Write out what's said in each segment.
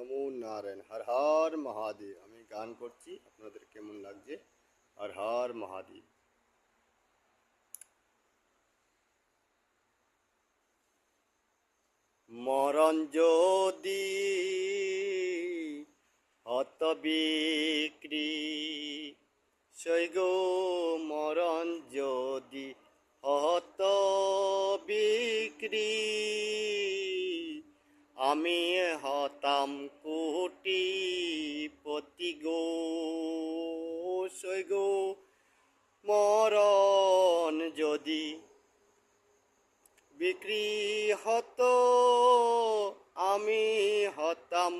নমো নারায়ণ। হর হর মহাদেব। আমি গান করছি, আপনাদের কেমন লাগছে? হর হর মহাদেব। মরণ যদি হত বিক্রি, সৈগ মরণ যদি হত বিক্রি, আমি হতাম কোটিপতি গো। সৈগ মরণ যদি বিক্রি হতো, আমি হতাম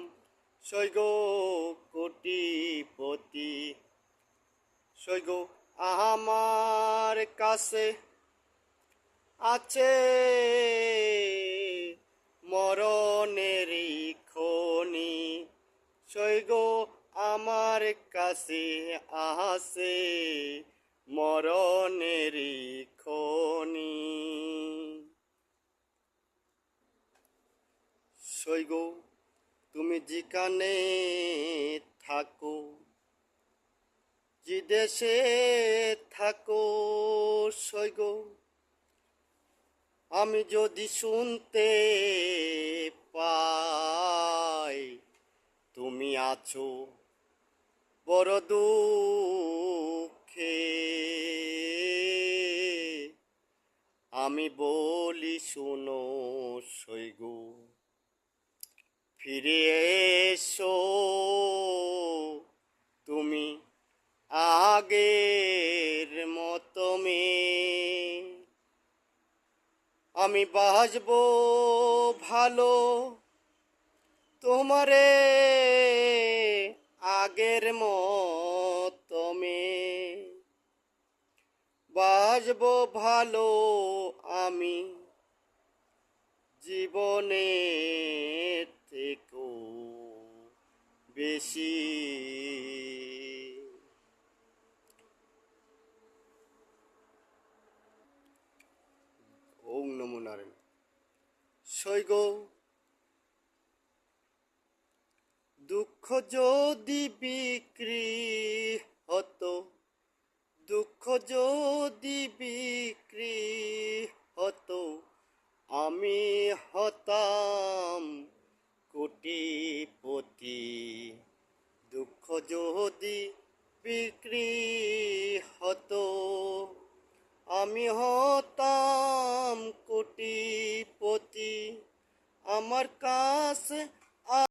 সৈগ কোটিপতি। সৈগ আমার কাছে আছে মরণেরই খনি, সৈগ আমার কাছে আছে মরণেরই খনি। সৈগ তুমি যেখানে থাকো, যে দেশে থাকো সৈগ, আমি যদি শুনতে পাই তুমি আছো বড় দুঃখে, আমি বলি শুনো সৈগ, ফিরে এসো তুমি আগের মতো মেয়ে। আমি বাসবো ভালো তোমারে আগের মতো মেয়ে, বাসবো ভালো আমি জীবনে থেকেও বেশি। ওম নমো নারায়ণ। সৈগ দুঃখ যদি বিক্রি হতো, দুঃখ যদি বিক্রি হতো, আমি হতাম কোটি